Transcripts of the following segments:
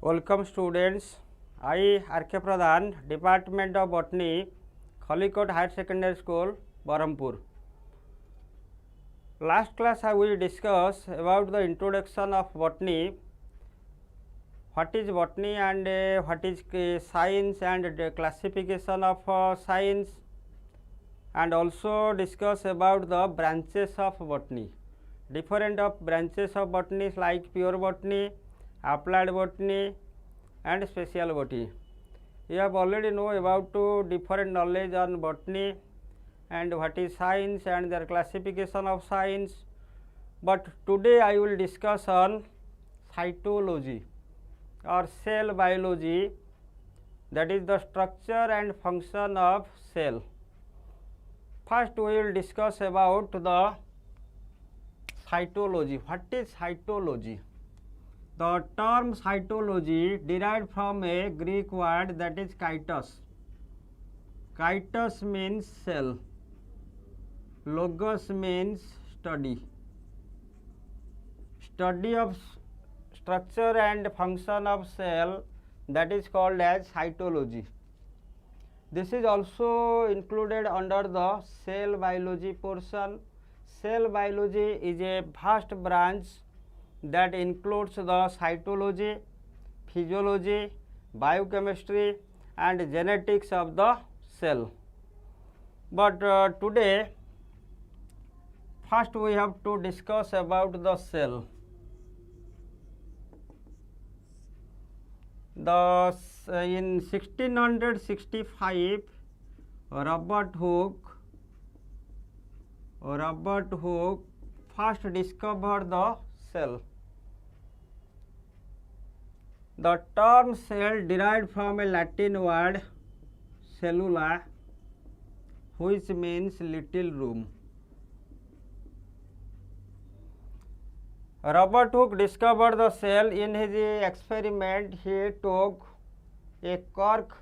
Welcome students. I R.K. Pradhan, Department of Botany, Khalikot Higher Secondary School, Barampur. Last class I will discuss about the introduction of botany. What is botany and what is science and the classification of science, and also discuss about the branches of botany. Different of branches of botany like pure botany, applied botany and special botany. You have already know about different knowledge on botany and what is science and their classification of science, but today I will discuss on cytology or cell biology, that is the structure and function of cell. First we will discuss about the cytology. What is cytology? The term cytology derived from a Greek word that is kaitos. Kaitos means cell. Logos means study. Study of structure and function of cell, that is called as cytology. This is also included under the cell biology portion. Cell biology is a vast branch that includes the cytology, physiology, biochemistry and genetics of the cell. But today first we have to discuss about the cell. In 1665 Robert Hooke first discovered the cell. The term cell derived from a Latin word cellula, which means little room. Robert Hooke discovered the cell. In his experiment, he took a cork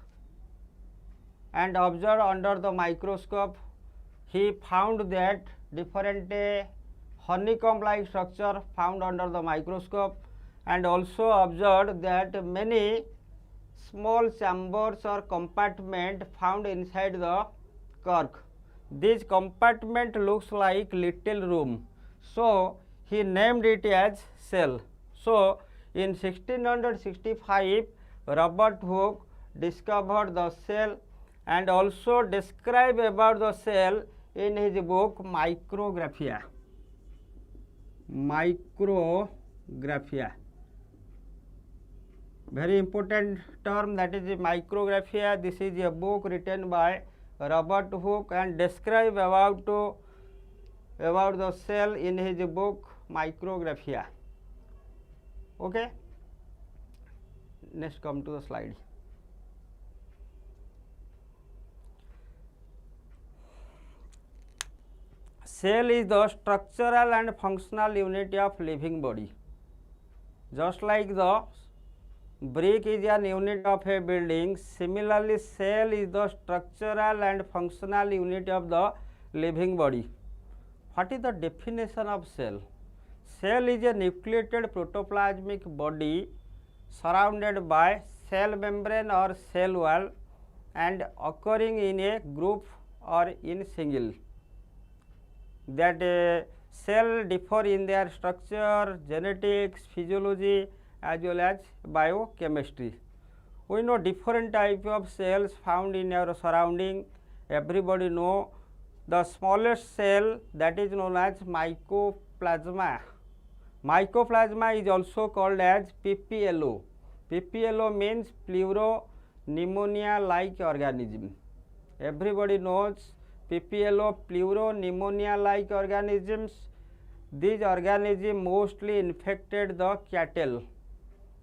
and observed under the microscope. He found that different honeycomb-like structure found under the microscope, and also observed that many small chambers or compartment found inside the cork. This compartment looks like little room, so he named it as cell. So in 1665 Robert Hooke discovered the cell and also described about the cell in his book Micrographia. Micrographia, very important term, that is Micrographia. This is a book written by Robert Hooke and describe about the cell in his book Micrographia. Okay, next come to the slide. Cell is the structural and functional unit of living body. Just like the brick is an unit of a building, similarly cell is the structural and functional unit of the living body. What is the definition of cell? Cell is a nucleated protoplasmic body surrounded by cell membrane or cell wall and occurring in a group or in single. That cell differ in their structure, genetics, physiology as well as biochemistry. We know different type of cells found in our surrounding. Everybody know the smallest cell, that is known as mycoplasma. Mycoplasma is also called as PPLO. PPLO means pleuropneumonia-like organism. Everybody knows PPLO, pleuropneumonia-like organisms. These organisms mostly infected the cattle.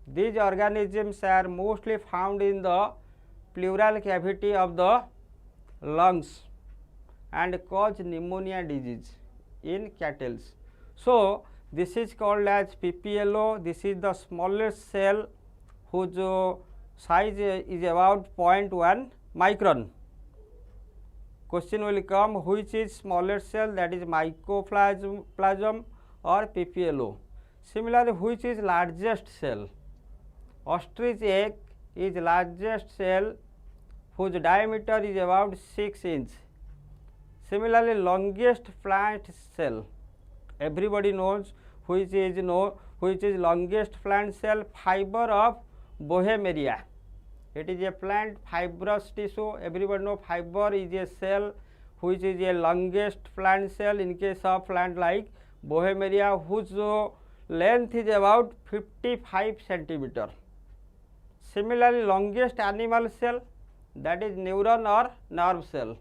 These organisms are mostly found in the pleural cavity of the lungs and cause pneumonia disease in cattle. So this is called as PPLO. This is the smallest cell whose size is about 0.1 micron. Question will come, which is smallest cell, that is mycoplasm or PPLO. Similarly, which is largest cell? Ostrich egg is largest cell whose diameter is about 6 inch. Similarly, longest plant cell, everybody knows which is longest plant cell, fiber of Boehmeria. It is a plant fibrous tissue. Everybody know fiber is a cell which is a longest plant cell in case of plant like Boehmeria, whose length is about 55 centimeter. Similarly, longest animal cell, that is neuron or nerve cell.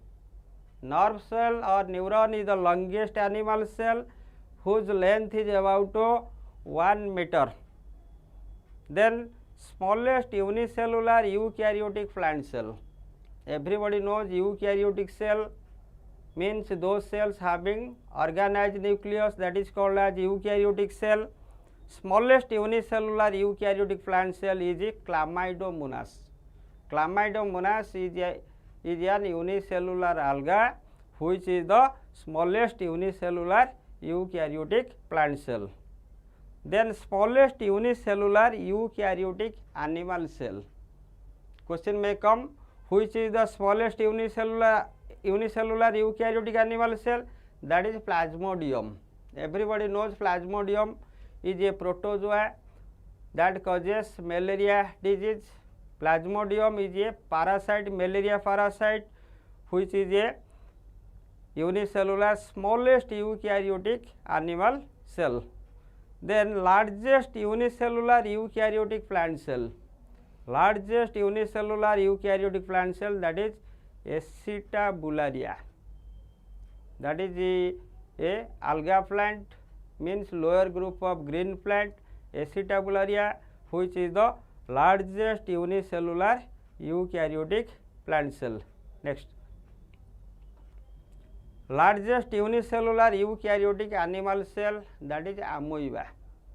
Nerve cell or neuron is the longest animal cell whose length is about 1 meter. Then smallest unicellular eukaryotic plant cell. Everybody knows eukaryotic cell means those cells having organized nucleus, that is called as eukaryotic cell. Smallest unicellular eukaryotic plant cell is a Chlamydomonas. Chlamydomonas is an unicellular alga which is the smallest unicellular eukaryotic plant cell. Then smallest unicellular eukaryotic animal cell. Question may come, which is the smallest unicellular eukaryotic animal cell? That is Plasmodium. Everybody knows Plasmodium is a protozoa that causes malaria disease. Plasmodium is a parasite, malaria parasite, which is a unicellular smallest eukaryotic animal cell. Then largest unicellular eukaryotic plant cell. Largest unicellular eukaryotic plant cell, that is Acetabularia. That is a alga plant, means lower group of green plant, Acetabularia, which is the largest unicellular eukaryotic plant cell. Next, largest unicellular eukaryotic animal cell, that is amoeba.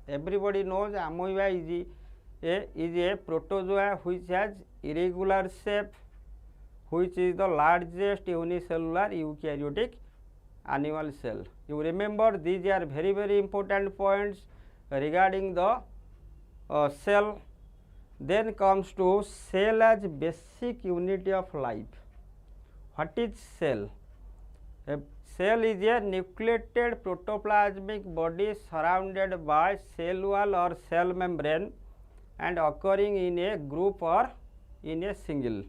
Everybody knows amoeba is a protozoa which has irregular shape, which is the largest unicellular eukaryotic animal cell. You remember, these are very, very important points regarding the cell. Then comes to cell as basic unit of life. What is cell? A cell is a nucleated protoplasmic body surrounded by cell wall or cell membrane and occurring in a group or in a single.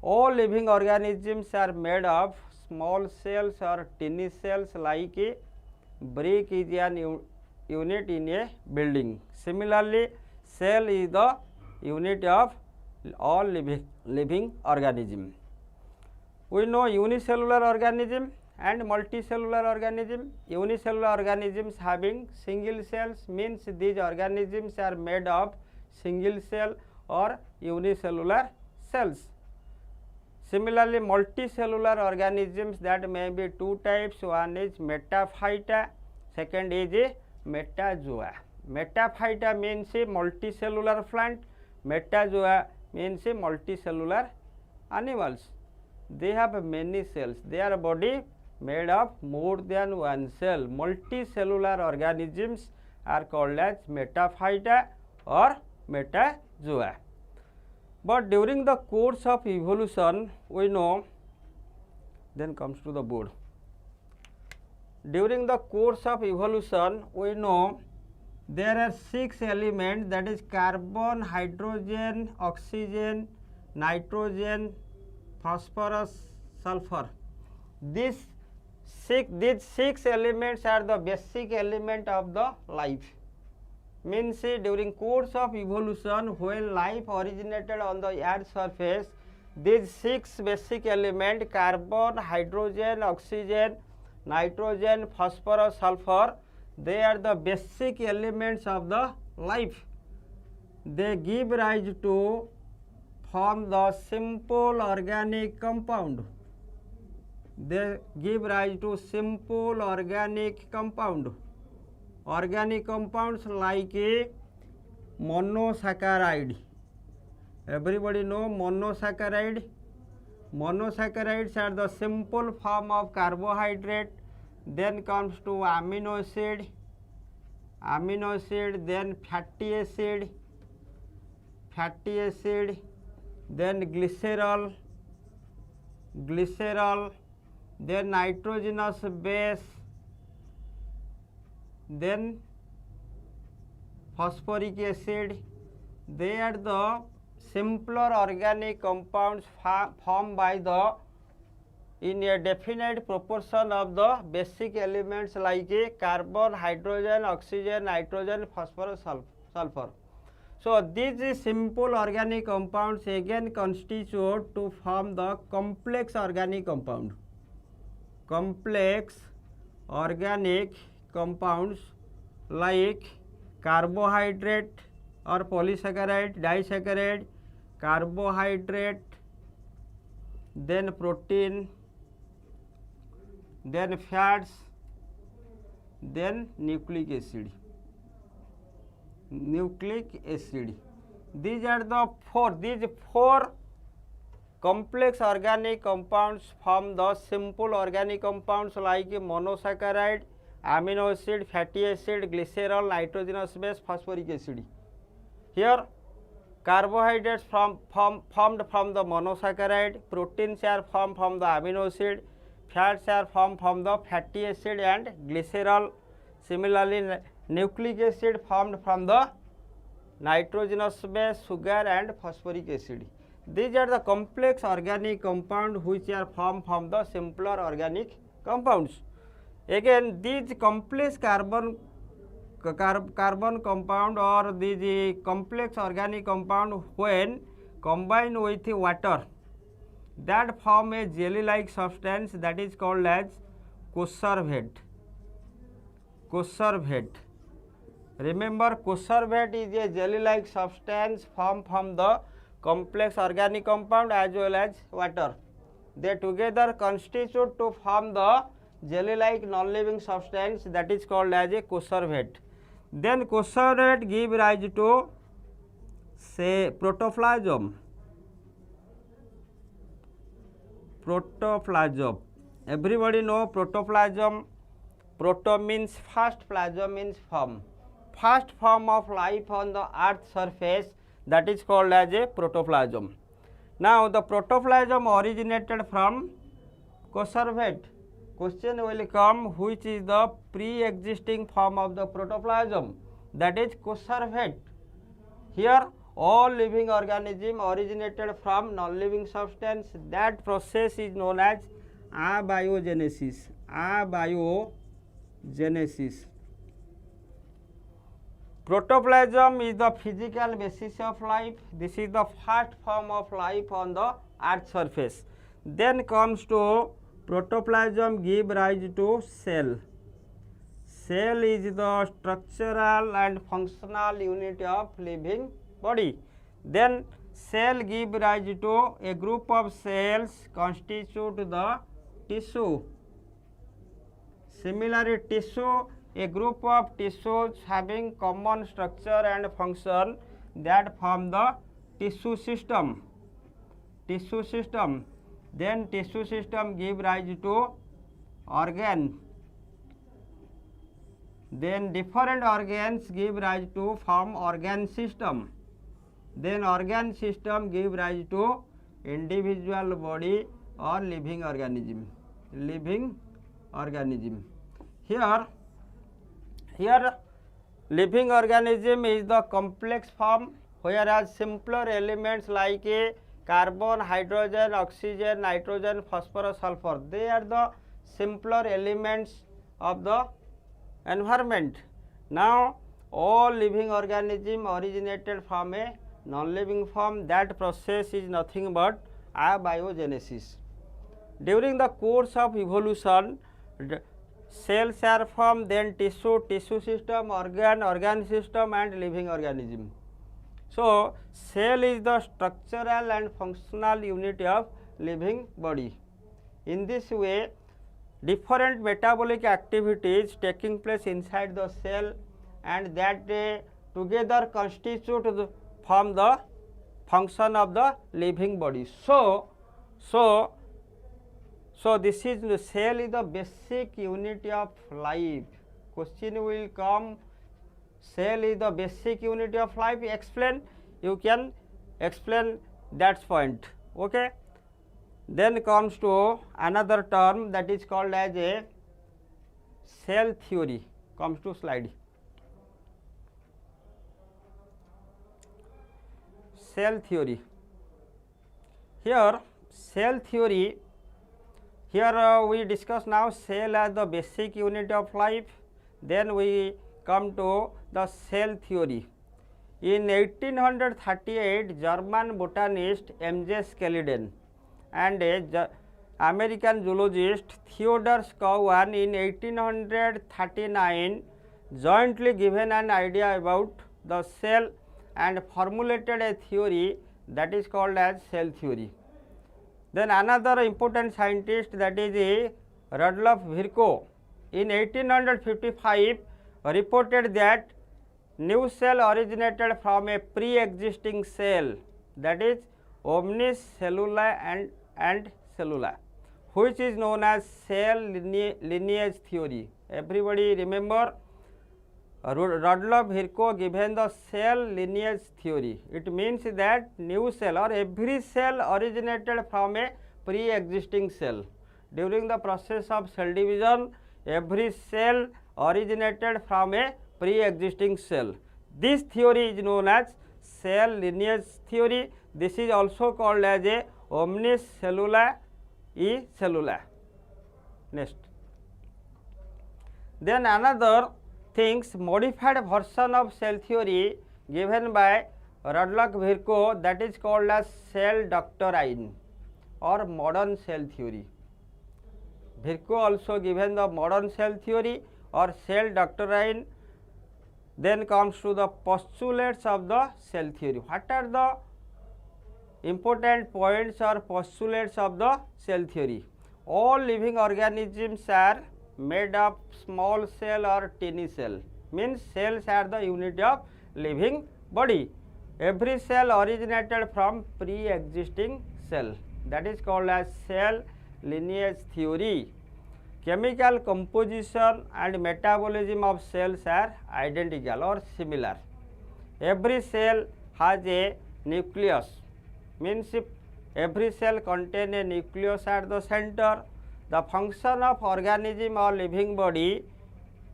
All living organisms are made of small cells or tiny cells, like a brick is an unit in a building. Similarly, cell is the unit of all living organism. We know unicellular organism and multicellular organism. Unicellular organisms having single cells means these organisms are made of single cell or unicellular cells. Similarly, multicellular organisms, that may be two types. One is metaphyta, second is a metazoa. Metaphyta means a multicellular plant, metazoa means a multicellular animals. They have many cells. Their body made of more than one cell. Multicellular organisms are called as metaphyta or metazoa. But during the course of evolution, we know, then comes to the board. During the course of evolution, we know there are 6 elements, that is carbon, hydrogen, oxygen, nitrogen, phosphorus, sulfur. These six elements are the basic element of the life. Means during course of evolution, when life originated on the earth surface, these 6 basic elements, carbon, hydrogen, oxygen, nitrogen, phosphorus, sulfur, they are the basic elements of the life. They give rise to form the simple organic compound. They give rise to simple organic compound. Organic compounds like a monosaccharide. Everybody know monosaccharide. Monosaccharides are the simple form of carbohydrate. Then comes to amino acid, then fatty acid, fatty acid, then glycerol, then nitrogenous base, then phosphoric acid. They are the simpler organic compounds formed by the in a definite proportion of the basic elements like a carbon, hydrogen, oxygen, nitrogen, phosphorus, sulfur. So these simple organic compounds again constitute to form the complex organic compound. Complex organic compounds like carbohydrate or polysaccharide, disaccharide, carbohydrate, then protein, then fats, then nucleic acid. These are the four complex organic compounds form the simple organic compounds like monosaccharide, amino acid, fatty acid, glycerol, nitrogenous base, phosphoric acid. Here carbohydrates formed from the monosaccharide, proteins are formed from the amino acid, fats are formed from the fatty acid and glycerol. Similarly, nucleic acid formed from the nitrogenous base, sugar and phosphoric acid. These are the complex organic compounds which are formed from the simpler organic compounds. Again, these complex carbon compound or these complex organic compound when combined with water, that form a jelly like substance that is called as coservate. Remember, coservate is a jelly like substance formed from the complex organic compound as well as water. They together constitute to form the jelly like non living substance that is called as a coservate. Then coservate give rise to say protoplasm. Everybody know protoplasm. Proto means first, plasm means form. First form of life on the earth surface, that is called as a protoplasm. Now the protoplasm originated from coservate. Question will come, which is the pre-existing form of the protoplasm, that is coservate. Here all living organism originated from non-living substance. That process is known as abiogenesis. Protoplasm is the physical basis of life. This is the first form of life on the earth surface. Then comes to protoplasm give rise to cell. Cell is the structural and functional unit of living body. Then cell give rise to a group of cells constitute the tissue. Similarly, tissue, a group of tissues having common structure and function that form the tissue system. Then tissue system give rise to organ. Then different organs give rise to form organ system. Then organ system give rise to individual body or living organism. Here living organism is the complex form, whereas simpler elements like a carbon, hydrogen, oxygen, nitrogen, phosphorus, sulfur, they are the simpler elements of the environment. Now all living organism originated from a non-living form. That process is nothing but abiogenesis. During the course of evolution, cells are formed, then tissue system, organ system and living organism. So cell is the structural and functional unit of living body. In this way, different metabolic activities taking place inside the cell, and that together constitute form the function of the living body. So this is the cell is the basic unit of life. Question will come, cell is the basic unit of life. Explain. You can explain that point. Okay. Then comes to another term that is called as a cell theory. Comes to slide. Cell theory. Here cell theory, here we discuss now cell as the basic unit of life. Then we come to the cell theory. In 1838, German botanist M.J. Skeleden and American zoologist Theodore Scowan in 1839 jointly given an idea about the cell and formulated a theory that is called as cell theory. Then another important scientist, that is Rudolf Virchow, in 1855 reported that new cell originated from a pre-existing cell, that is omnis cellula and cellula, which is known as cell lineage theory. Everybody remember Rudolf Virchow given the cell lineage theory. It means that new cell or every cell originated from a pre-existing cell. During the process of cell division, every cell originated from a pre-existing cell. This theory is known as cell lineage theory. This is also called as a omnis cellula e cellula. Next. Then another things, modified version of cell theory given by Rudolf Virchow, that is called as cell doctrine or modern cell theory. Virchow also given the modern cell theory or cell doctrine. Then comes to the postulates of the cell theory. What are the important points or postulates of the cell theory? All living organisms are made of small cell or tiny cell, means cells are the unit of living body. Every cell originated from pre-existing cell, that is called as cell lineage theory. Chemical composition and metabolism of cells are identical or similar. Every cell has a nucleus, means if every cell contains a nucleus at the center. The function of organism or living body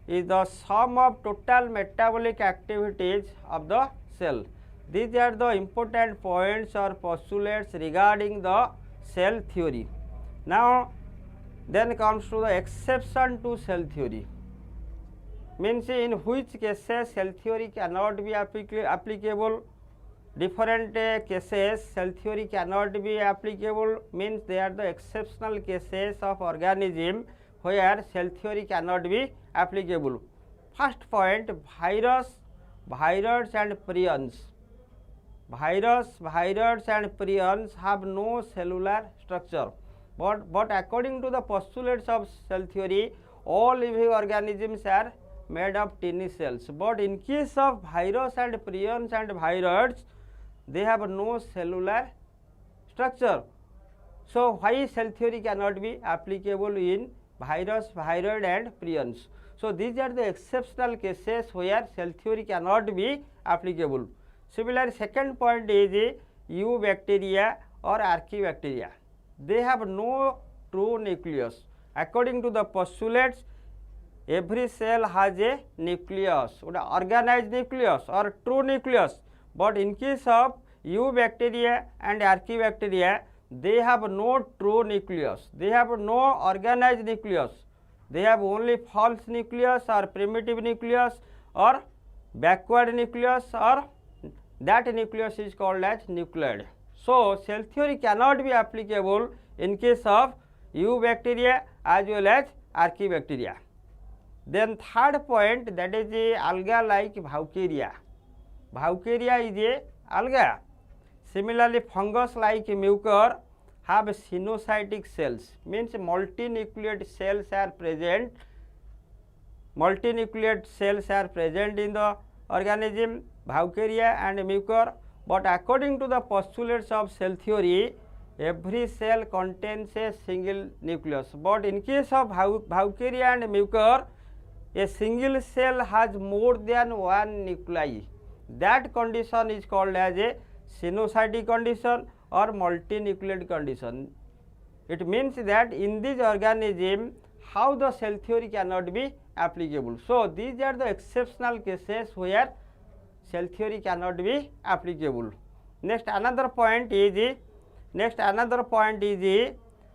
is the sum of total metabolic activities of the cell. These are the important points or postulates regarding the cell theory. Now then comes to the exception to cell theory, means in which cases cell theory cannot be applicable. Different cases cell theory cannot be applicable, means they are the exceptional cases of organism where cell theory cannot be applicable. First point, virus, viroids and prions. Virus, viroids and prions have no cellular structure, but according to the postulates of cell theory, all living organisms are made of tiny cells. But in case of virus and prions and viroids, they have no cellular structure. So why cell theory cannot be applicable in virus, viroid and prions? So these are the exceptional cases where cell theory cannot be applicable. Similarly, second point is eubacteria or archaebacteria. They have no true nucleus. According to the postulates, every cell has a nucleus, organized nucleus or true nucleus. But in case of eubacteria and archaebacteria, they have no true nucleus. They have no organized nucleus. They have only false nucleus or primitive nucleus or backward nucleus, or that nucleus is called as nucleoid. So cell theory cannot be applicable in case of eubacteria as well as archaebacteria. Then third point, that is a alga like Vaucaria. Vaucaria is a alga. Similarly, fungus like Mucor have sinusoidal cells, means multinucleate cells are present. Multinucleate cells are present in the organism, Vaucaria and Mucor. But according to the postulates of cell theory, every cell contains a single nucleus. But in case of Vaucaria and Mucor, a single cell has more than one nuclei. That condition is called as a sinusoid condition or multinucleate condition. It means that in this organism how the cell theory cannot be applicable. So these are the exceptional cases where cell theory cannot be applicable. Next another point is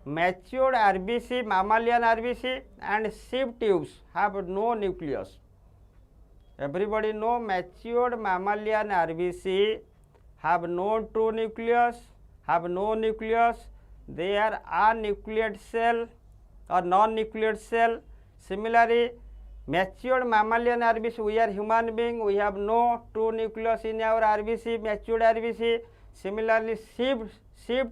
matured RBC, mammalian RBC and sieve tubes have no nucleus. Everybody know matured mammalian RBC have no true nucleus, have no nucleus. They are anucleate cell or non-nucleate cell. Similarly, matured mammalian RBC, we are human being, we have no true nucleus in our RBC, matured RBC. Similarly, sieve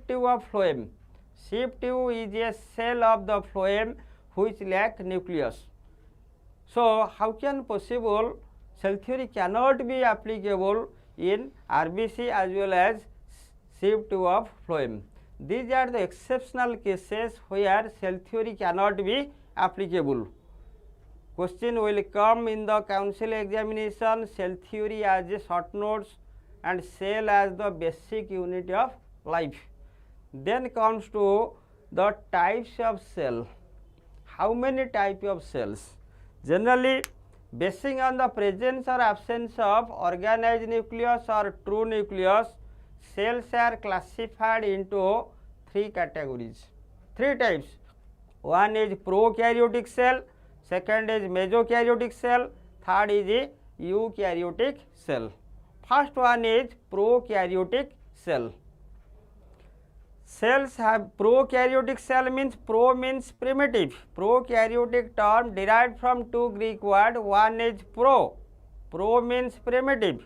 tube of phloem. Sieve tube is a cell of the phloem which lack nucleus. So how can possible cell theory cannot be applicable in RBC as well as sieve tube of phloem? These are the exceptional cases where cell theory cannot be applicable. Question will come in the council examination, cell theory as a short notes and cell as the basic unit of life. Then comes to the types of cell. How many types of cells? Generally, basing on the presence or absence of organized nucleus or true nucleus, cells are classified into three categories, three types. One is prokaryotic cell, second is mesokaryotic cell, third is eukaryotic cell. First one is prokaryotic cell. Cells have prokaryotic cell means pro means primitive. Prokaryotic term derived from two Greek words. One is pro. Pro means primitive,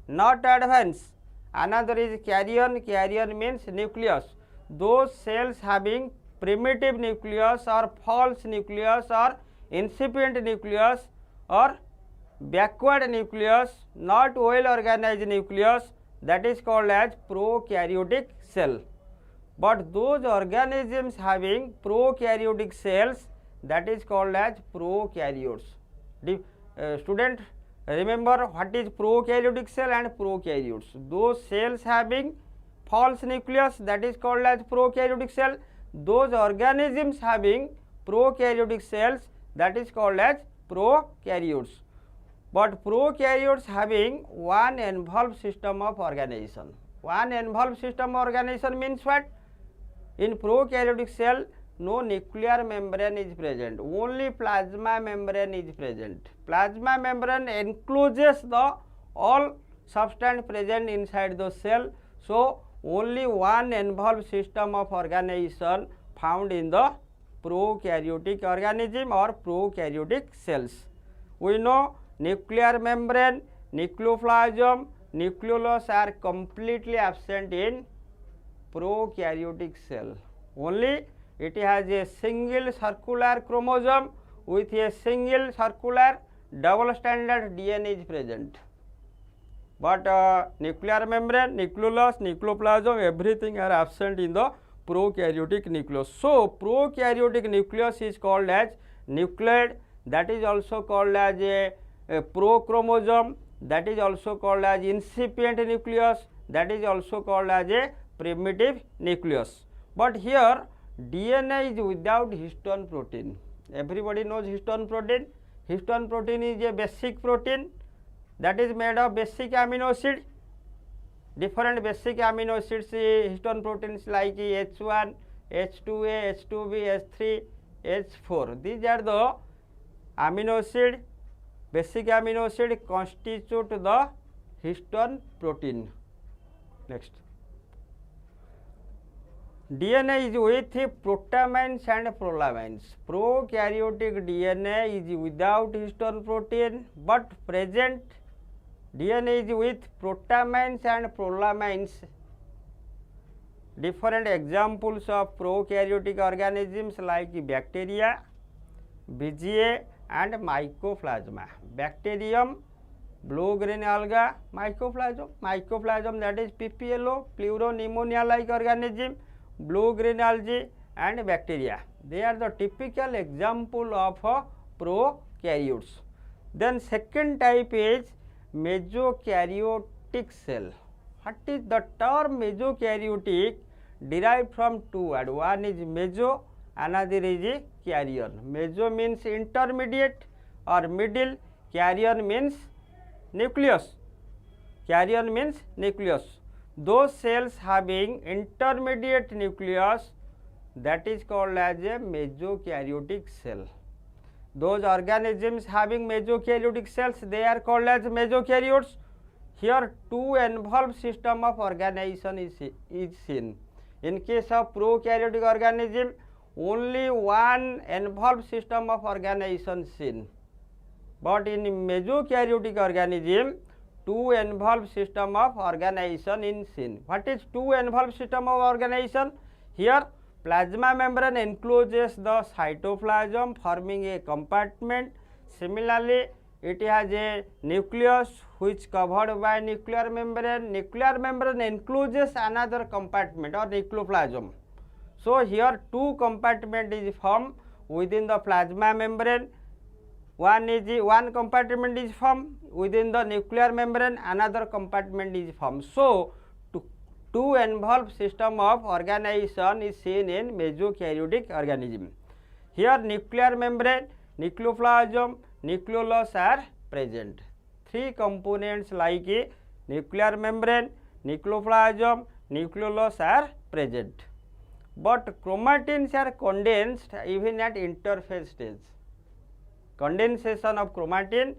not advanced. Another is karyon. Karyon means nucleus. Those cells having primitive nucleus or false nucleus or incipient nucleus or backward nucleus, not well organized nucleus, that is called as prokaryotic cell. But those organisms having prokaryotic cells, that is called as prokaryotes. Student, remember what is prokaryotic cell and prokaryotes. Those cells having false nucleus, that is called as prokaryotic cell. Those organisms having prokaryotic cells, that is called as prokaryotes. But prokaryotes having one involved system of organization. One involved system of organization means what? In prokaryotic cell, no nuclear membrane is present, only plasma membrane is present. Plasma membrane encloses the all substance present inside the cell. So only one involved system of organization found in the prokaryotic organism or prokaryotic cells. We know nuclear membrane, nucleoplasm, nucleolus are completely absent in prokaryotic cell. Only it has a single circular chromosome with a single circular double stranded DNA is present. But nuclear membrane, nucleolus, nucleoplasm, everything are absent in the prokaryotic nucleus. So prokaryotic nucleus is called as nucleate, that is also called as a prochromosome, that is also called as incipient nucleus, that is also called as a primitive nucleus. But here DNA is without histone protein. Everybody knows histone protein. Histone protein is a basic protein that is made of basic amino acid. Different basic amino acids, histone proteins like H1, H2A, H2B, H3, H4. These are the amino acid, basic amino acid constitute the histone protein. Next. DNA is with protamines and prolamines. Prokaryotic DNA is without histone protein, but present DNA is with protamines and prolamines. Different examples of prokaryotic organisms like bacteria, VGA and mycoplasma. Bacterium, blue-green alga, mycoplasm that is PPLO, pleuropneumonia like organism, blue-green algae and bacteria. They are the typical example of prokaryotes. Then second type is mesokaryotic cell. What is the term mesokaryotic derived from two words? One is meso, another is carrion. Meso means intermediate or middle, carrion means nucleus. Carrion means nucleus. Those cells having intermediate nucleus, that is called as a mesokaryotic cell. Those organisms having mesokaryotic cells, they are called as mesokaryotes. Here two involved system of organization is seen. In case of prokaryotic organism, only one involved system of organization seen. But in mesokaryotic organism, two involved system of organization in seen. What is two involved system of organization? Here plasma membrane encloses the cytoplasm forming a compartment. Similarly, it has a nucleus which covered by nuclear membrane. Nuclear membrane encloses another compartment or nucleoplasm. So here two compartment is formed within the plasma membrane. One compartment is formed within the nuclear membrane, another compartment is formed. So two involved system of organization is seen in mesokaryotic organism. Here nuclear membrane, nucleoplasm, nucleolus are present. Three components like nuclear membrane, nucleoplasm, nucleolus are present. But chromatins are condensed even at interphase stage. Condensation of chromatin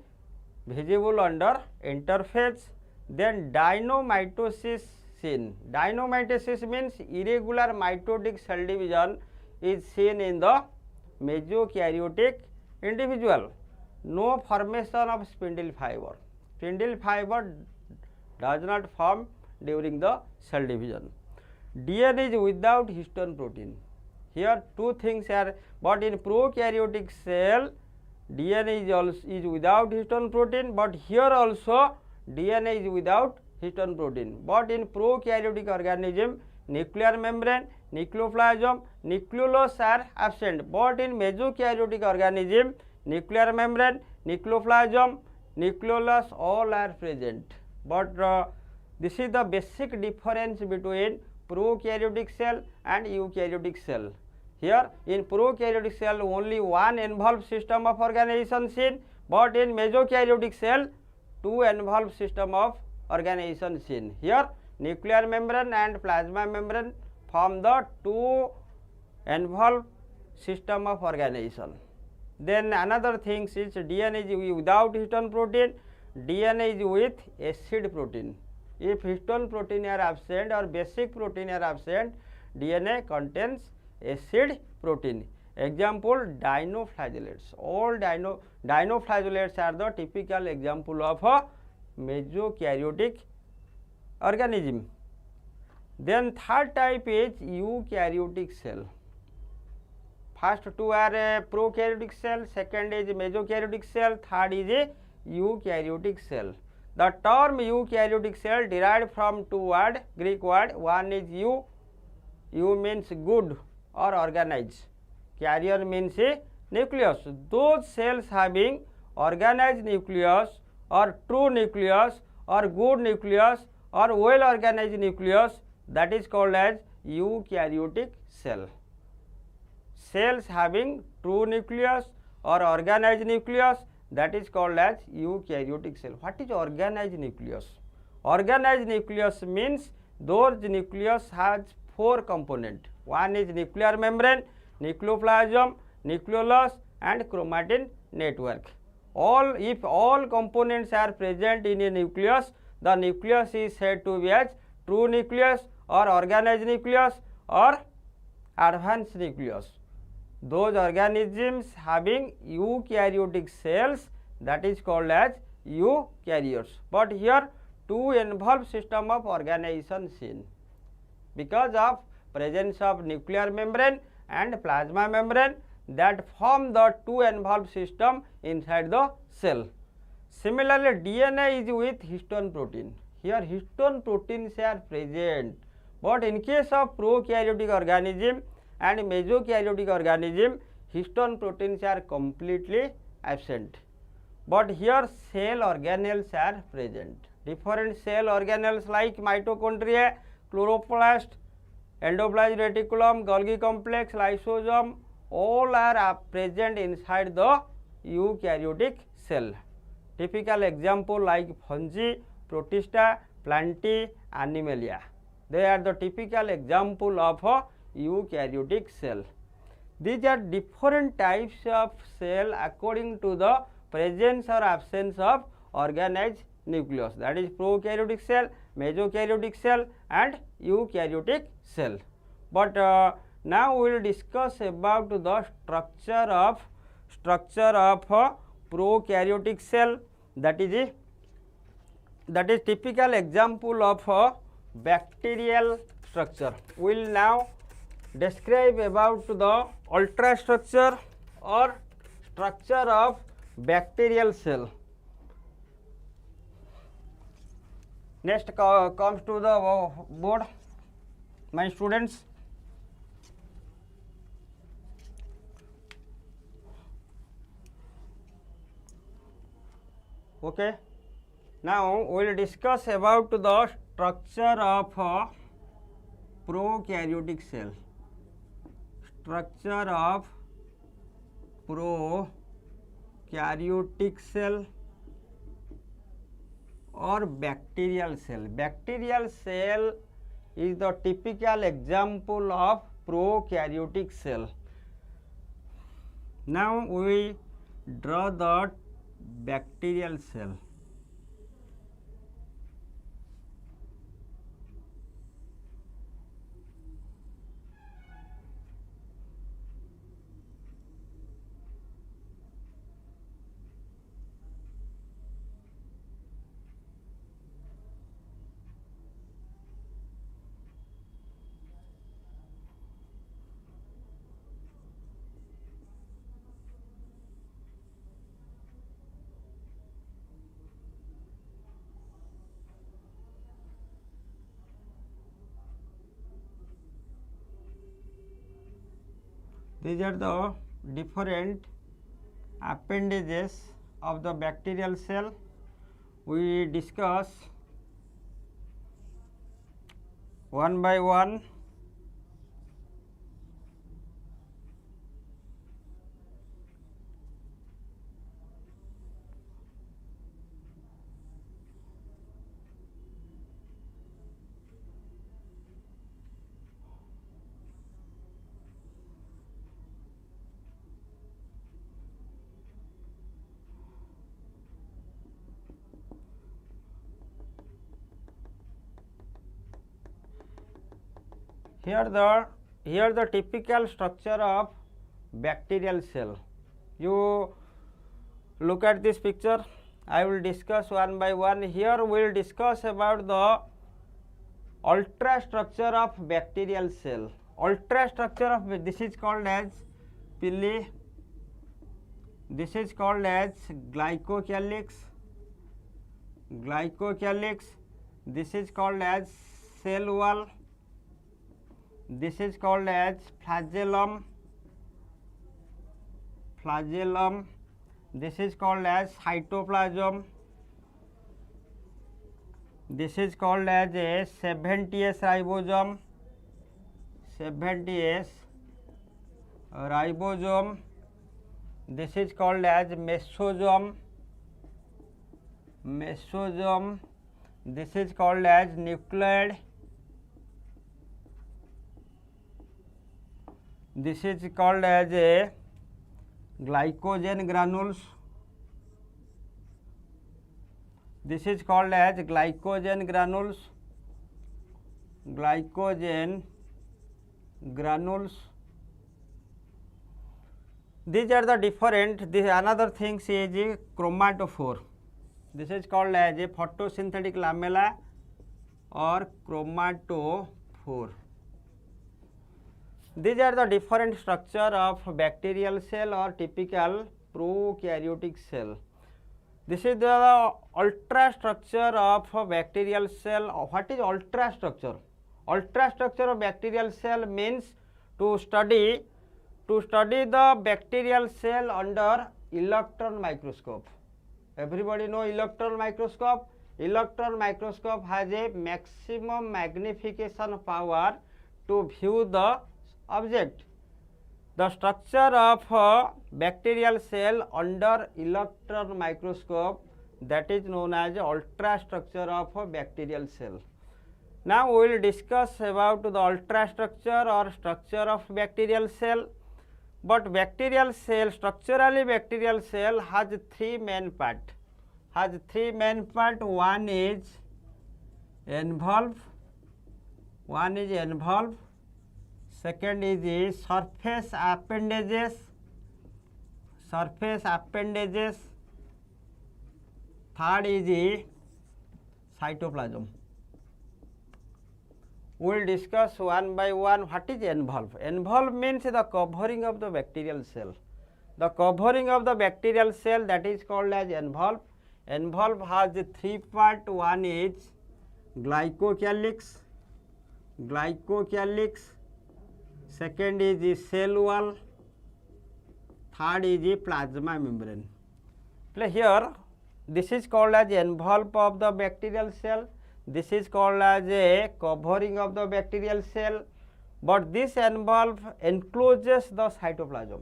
visible under interphase. Then dynomitosis seen. Dynomitosis means irregular mitotic cell division is seen in the mesokaryotic individual. No formation of spindle fiber. Spindle fiber does not form during the cell division. DNA is without histone protein. Here two things are, but in prokaryotic cell DNA is without histone protein, but here also DNA is without histone protein. But in prokaryotic organism, nuclear membrane, nucleoplasm, nucleolus are absent. But in mesokaryotic organism, nuclear membrane, nucleoplasm, nucleolus all are present. But this is the basic difference between prokaryotic cell and eukaryotic cell. Here in prokaryotic cell only one involved system of organization seen, but in mesokaryotic cell two involved system of organization seen. Here nuclear membrane and plasma membrane form the two involved system of organization. Then another thing is DNA is without histone protein, DNA is with acid protein. If histone protein are absent or basic protein are absent, DNA contains acid protein. Example, dinoflagellates. All dinoflagellates are the typical example of a mesokaryotic organism. Then third type is eukaryotic cell. First two are a prokaryotic cell, second is mesokaryotic cell, third is a eukaryotic cell. The term eukaryotic cell derived from two words, Greek word. One is eu means good or organized. Carrier means a nucleus. Those cells having organized nucleus or true nucleus or good nucleus or well organized nucleus, that is called as eukaryotic cell. Cells having true nucleus or organized nucleus, that is called as eukaryotic cell. What is organized nucleus? Organized nucleus means those nucleus has four components. One is nuclear membrane, nucleoplasm, nucleolus and chromatin network. If all components are present in a nucleus, the nucleus is said to be as true nucleus or organized nucleus or advanced nucleus. Those organisms having eukaryotic cells, that is called as eukaryotes. But here two involved system of organization seen because of presence of nuclear membrane and plasma membrane that form the two involved system inside the cell. Similarly, DNA is with histone protein. Here histone proteins are present, but in case of prokaryotic organism and mesokaryotic organism, histone proteins are completely absent. But here cell organelles are present. different cell organelles like mitochondria, chloroplast, endoplasmic reticulum, Golgi complex, lysosome, all are present inside the eukaryotic cell. Typical example like fungi, protista, plantae, animalia. They are the typical example of a eukaryotic cell. These are different types of cell according to the presence or absence of organized nucleus, that is prokaryotic cell, mesokaryotic cell and eukaryotic cell. But now we will discuss about the structure of prokaryotic cell, that is typical example of a bacterial structure. We will now describe about the ultrastructure or structure of bacterial cell. Next comes to the board, my students. Okay. Now we will discuss about the structure of a prokaryotic cell. Structure of prokaryotic cell or bacterial cell. Bacterial cell is the typical example of prokaryotic cell. Now we draw the bacterial cell. These are the different appendages of the bacterial cell. We discuss one by one. Here the typical structure of bacterial cell. You look at this picture. I will discuss one by one. Here we will discuss about the ultrastructure of bacterial cell. Ultrastructure of this is called as pili. This is called as glycocalyx. This is called as cell wall. This is called as flagellum. This is called as cytoplasm. This is called as a 70S ribosome. This is called as mesosome. This is called as nucleid. This is called as a glycogen granules. This is called as glycogen granules. These are the different. This another thing is a chromatophore. This is called as a photosynthetic lamella or chromatophore. These are the different structure of bacterial cell or typical prokaryotic cell. This is the ultrastructure of a bacterial cell. What is ultrastructure? Ultrastructure of bacterial cell means to study the bacterial cell under electron microscope. Everybody know electron microscope. electron microscope has a maximum magnification power to view the object. The structure of a bacterial cell under electron microscope, that is known as ultrastructure of a bacterial cell. Now we will discuss about the ultrastructure or structure of bacterial cell. But bacterial cell, structurally bacterial cell has three main part. One is envelope. Second is the surface appendages. Third is the cytoplasm. We will discuss one by one what is envelope. Envelope means the covering of the bacterial cell. The covering of the bacterial cell, that is called as envelope. Envelope has three parts. One is glycocalyx. Second is the cell wall. Third is the plasma membrane. Here, this is called as envelope of the bacterial cell. This is called as a covering of the bacterial cell, but this envelope encloses the cytoplasm.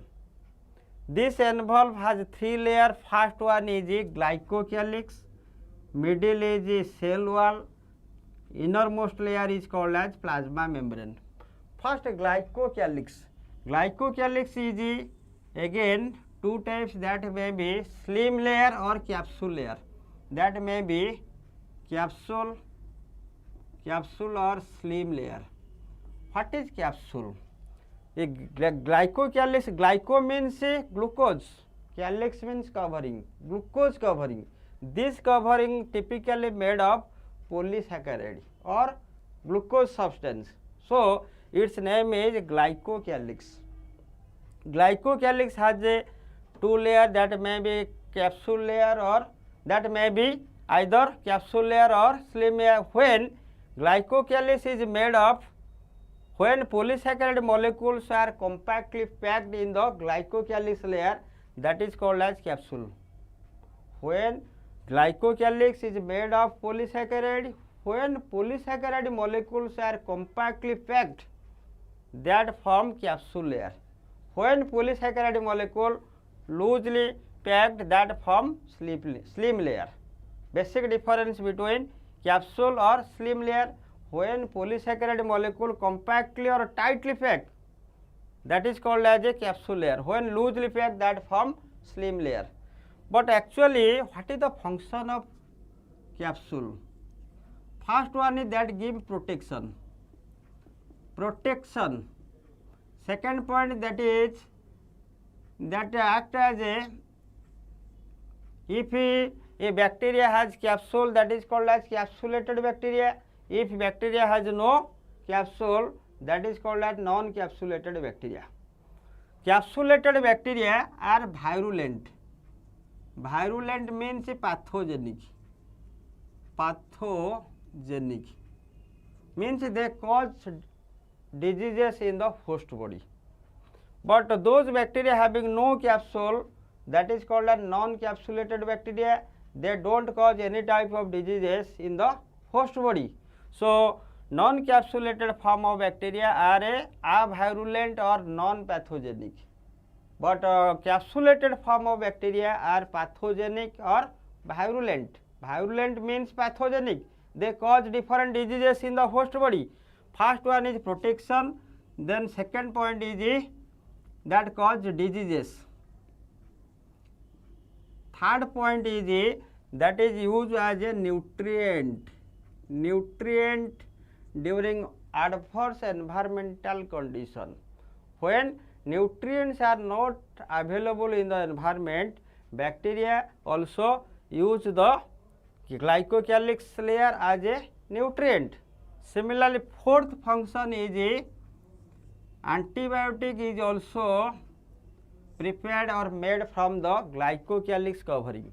This envelope has three layers. First one is the glycocalyx, middle is the cell wall, innermost layer is called as plasma membrane. First, glycocalyx. Glycocalyx is the, again, two types, that may be slim layer or capsule layer. That may be capsule or slim layer. What is capsule? A glycocalyx, glyco means glucose, calyx means covering, glucose covering. This covering typically made of polysaccharide or glucose substance. So its name is glycocalyx. Glycocalyx has a two layer, that may be capsule layer or that may be either capsule layer or slim layer. When glycocalyx is made of, when polysaccharide molecules are compactly packed in the glycocalyx layer, that is called as capsule. When glycocalyx is made of polysaccharide, when polysaccharide molecules are compactly packed, that form capsule layer. When polysaccharide molecule loosely packed, that form slim layer. Basic difference between capsule or slim layer: when polysaccharide molecule compactly or tightly packed, that is called as a capsule layer. When loosely packed, that form slim layer. But actually, what is the function of capsule? First one is that give protection. Second point, that is that act as a, if a bacteria has capsule, that is called as capsulated bacteria. If bacteria has no capsule, that is called as non-capsulated bacteria. Capsulated bacteria are virulent. Virulent means pathogenic. Means they cause diseases in the host body. But those bacteria having no capsule, that is called as non-capsulated bacteria. They don't cause any type of diseases in the host body. So non-capsulated form of bacteria are avirulent or non-pathogenic. But capsulated form of bacteria are pathogenic or virulent. Virulent means pathogenic. They cause different diseases in the host body. First one is protection. Then second point is that cause diseases. Third point is that is used as a nutrient during adverse environmental condition. When nutrients are not available in the environment, bacteria also use the glycocalyx layer as a nutrient. Similarly, fourth function is antibiotic is also prepared or made from the glycocalyx covering.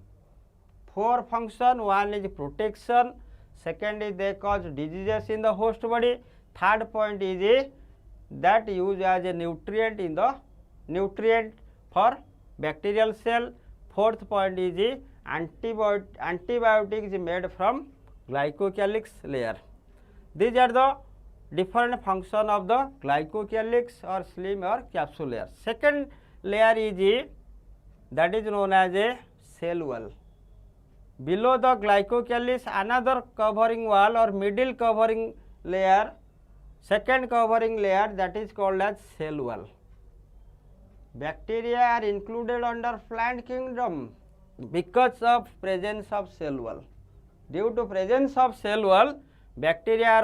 Four function: one is protection, second is they cause diseases in the host body, third point is that used as a nutrient in the nutrient for bacterial cell, fourth point is antibiotic is made from glycocalyx layer. These are the different function of the glycocalyx or slim or capsule layer. Second layer is that is known as a cell wall. Below the glycocalyx another covering wall or middle covering layer, second covering layer, that is called as cell wall. Bacteria are included under plant kingdom because of presence of cell wall. Due to presence of cell wall, bacteria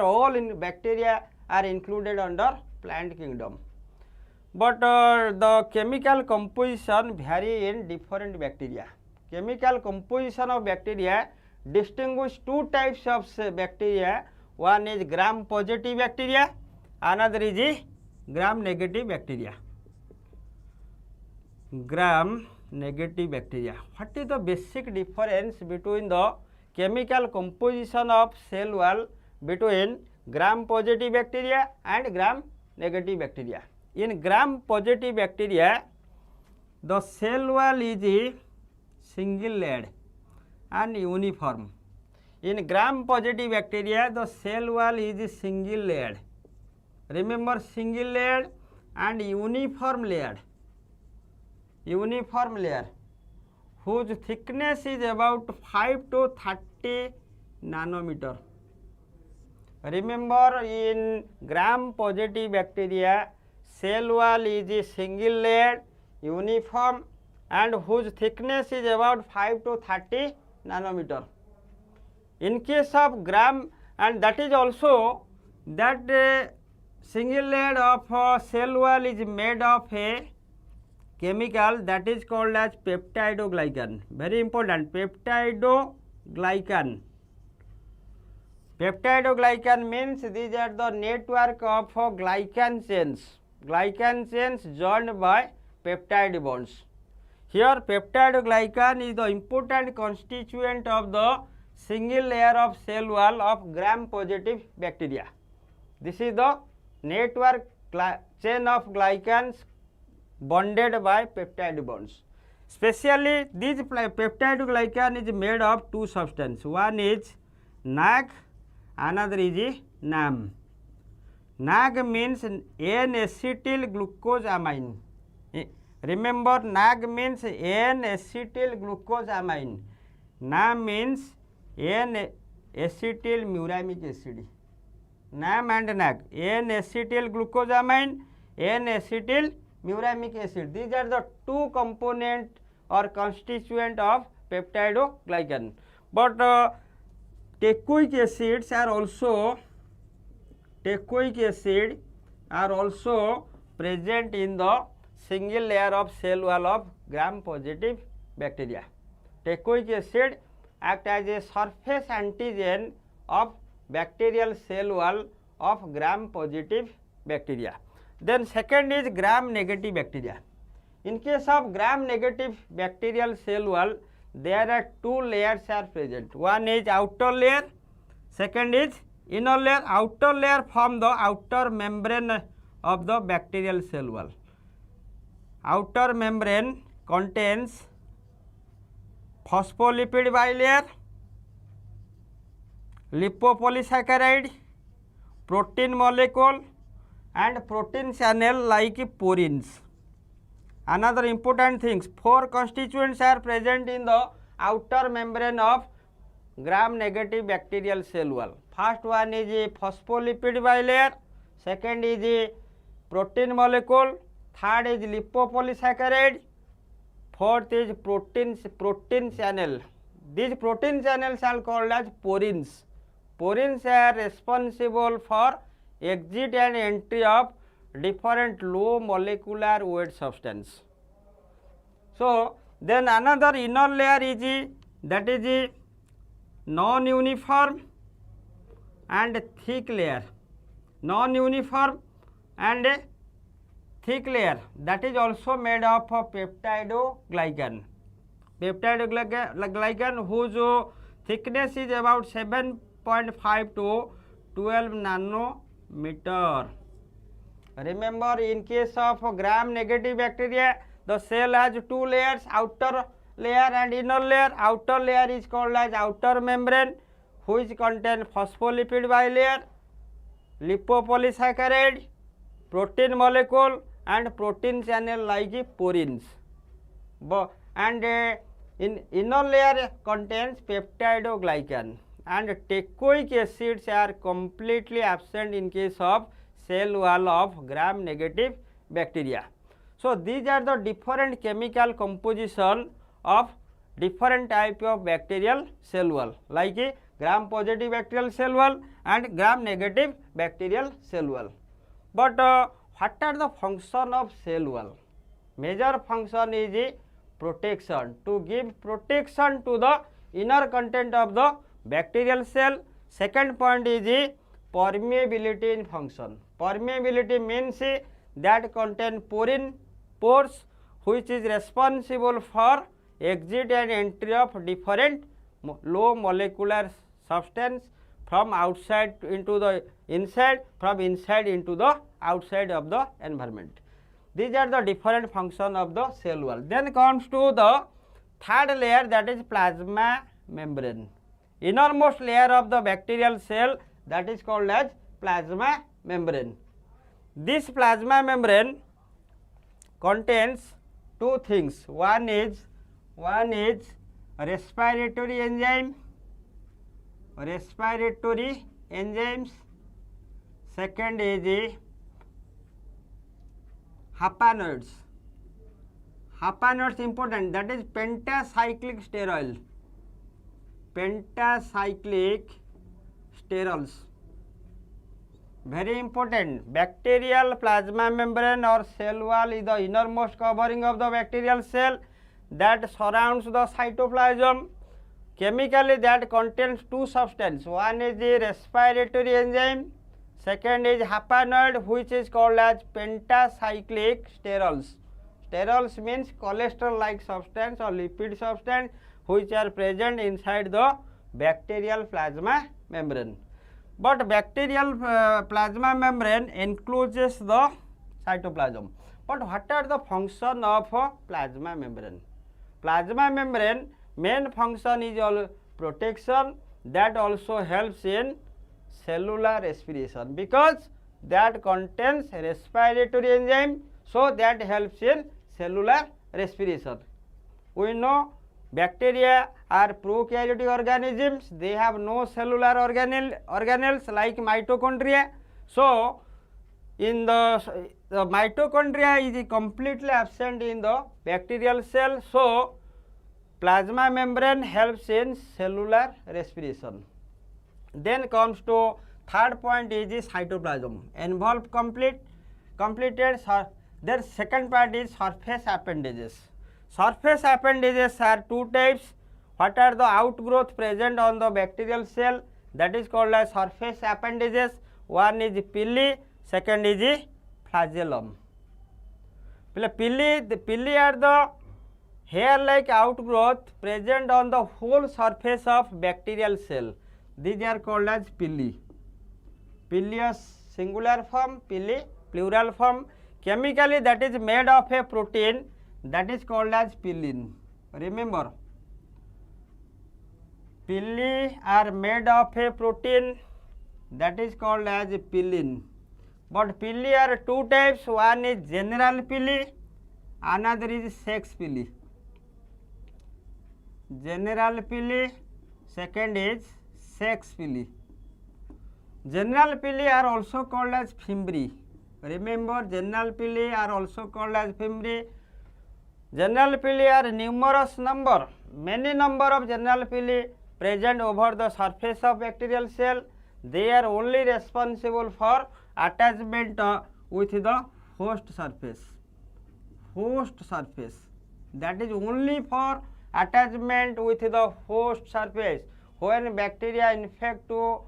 are included under plant kingdom. But the chemical composition vary in different bacteria. Chemical composition of bacteria distinguish two types of bacteria. One is gram positive bacteria, another is gram negative bacteria. Gram negative bacteria. What is the basic difference between the chemical composition of cell wall between gram positive bacteria and gram negative bacteria? In gram positive bacteria, the cell wall is single layered and uniform. In gram positive bacteria, the cell wall is single layered. Remember, single layered and uniform layered. Uniform layer whose thickness is about 5 to 30 nanometer. Remember, in gram positive bacteria, cell wall is single layered, uniform, and whose thickness is about 5 to 30 nanometer. In case of gram, and that is also that single layer of cell wall is made of a chemical that is called as peptidoglycan. Very important, peptidoglycan. Peptidoglycan means these are the network of glycan chains. Glycan chains joined by peptide bonds. Here peptidoglycan is the important constituent of the single layer of cell wall of gram positive bacteria. This is the network chain of glycans bonded by peptide bonds. Specially, this peptidoglycan is made of two substances. One is NAG, another is NAM. NAG means N-acetyl glucosamine. Remember, NAG means N-acetyl glucosamine. NAM means N-acetyl muramic acid. NAM and NAG, N-acetyl glucosamine, N-acetyl muramic acid. These are the two component or constituent of peptidoglycan. But teichoic acids are also present in the single layer of cell wall of gram positive bacteria. Teichoic acid act as a surface antigen of bacterial cell wall of gram positive bacteria. Then second is gram negative bacteria. In case of gram negative bacterial cell wall, there are two layers are present. One is outer layer, second is inner layer. Outer layer form the outer membrane of the bacterial cell wall. Outer membrane contains phospholipid bilayer, lipopolysaccharide, protein molecule, and protein channel like porins. Another important things, four constituents are present in the outer membrane of gram negative bacterial cell wall. First one is a phospholipid bilayer, second is a protein molecule, third is lipopolysaccharide, fourth is protein channel. These protein channels are called as porins. Porins are responsible for exit and entry of different low molecular weight substance. So then another inner layer is that is non-uniform and thick layer. Non-uniform and thick layer that is also made of peptidoglycan. Peptidoglycan whose thickness is about 7.5 to 12 nanometer. Remember, in case of gram negative bacteria, the cell has two layers, outer layer and inner layer. Outer layer is called as outer membrane, which contain phospholipid bilayer, lipopolysaccharide, protein molecule and protein channel like porins. And in inner layer contains peptidoglycan, and teichoic acids are completely absent in case of cell wall of gram negative bacteria. So these are the different chemical composition of different type of bacterial cell wall, like gram positive bacterial cell wall and gram negative bacterial cell wall. But what are the function of cell wall? Major function is protection, to give protection to the inner content of the bacterial cell. Second point is permeability in function. Permeability means that contain pores which is responsible for exit and entry of different low molecular substance from outside into the inside, from inside into the outside of the environment. These are the different function of the cell wall. Then comes to the third layer, that is plasma membrane. Innermost layer of the bacterial cell, that is called as plasma membrane. This plasma membrane contains two things. One is respiratory enzymes. Second is hapanoids. Hapanoids important, that is pentacyclic sterol. Pentacyclic sterols. Very important. Bacterial plasma membrane or cell wall is the innermost covering of the bacterial cell that surrounds the cytoplasm. Chemically that contains two substances. One is the respiratory enzyme. Second is hapanoid, which is called as pentacyclic sterols. Sterols means cholesterol like substance or lipid substance which are present inside the bacterial plasma membrane. But bacterial plasma membrane encloses the cytoplasm. But what are the function of plasma membrane? Plasma membrane main function is protection, that also helps in cellular respiration because that contains respiratory enzyme, so that helps in cellular respiration. We know bacteria are prokaryotic organisms, they have no cellular organelles like mitochondria. So in the mitochondria is completely absent in the bacterial cell, so plasma membrane helps in cellular respiration. Then comes to third point is cytoplasm. Involved completed. Their second part is surface appendages. Surface appendages are two types. What are the outgrowth present on the bacterial cell? That is called as surface appendages. One is pili, second is flagellum. Pili are the hair-like outgrowth present on the whole surface of bacterial cell. These are called as pili. Pili singular form, pili plural form. Chemically that is made of a protein that is called as pili. Remember, pili are made of a protein that is called as pili. But pili are two types. One is general pili, another is sex pili. General pili, second is sex pili. General pili are also called as fimbriae. Remember, general pili are also called as fimbriae. General pili are numerous number, many number of general pili present over the surface of bacterial cell. They are only responsible for attachment with the host surface. That is only for attachment with the host surface. When bacteria infect to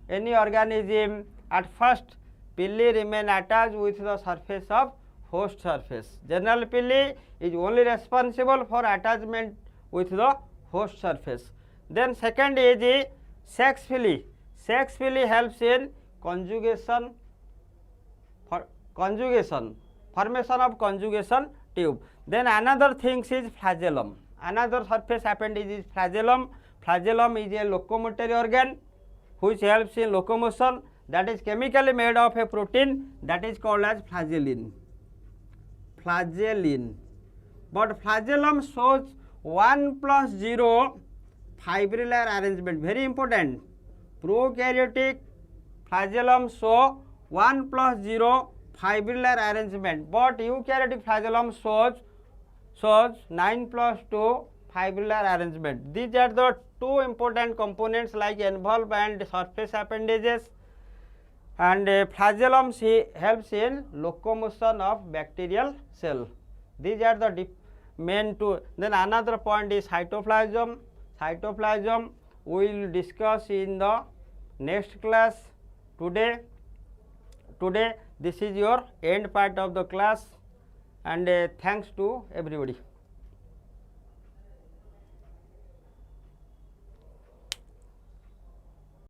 any organism, at first pili remain attached with the surface of host surface. General pili is only responsible for attachment with the host surface. Then second is sex pili. Sex pili helps in formation of conjugation tube. Then another thing is flagellum. another surface appendage is flagellum. Flagellum is a locomotory organ which helps in locomotion, that is chemically made of a protein that is called as flagellin. Flagellin. But flagellum shows 1+0 fibrillar arrangement. Very important. Prokaryotic flagellum show 1+0 fibrillar arrangement, but eukaryotic flagellum shows 9+2 fibrillar arrangement. These are the two important components like envelope and surface appendages, and flagellum helps in locomotion of bacterial cell. These are the main two. Then another point is cytoplasm. Cytoplasm we will discuss in the next class. Today this is your end part of the class, and thanks to everybody.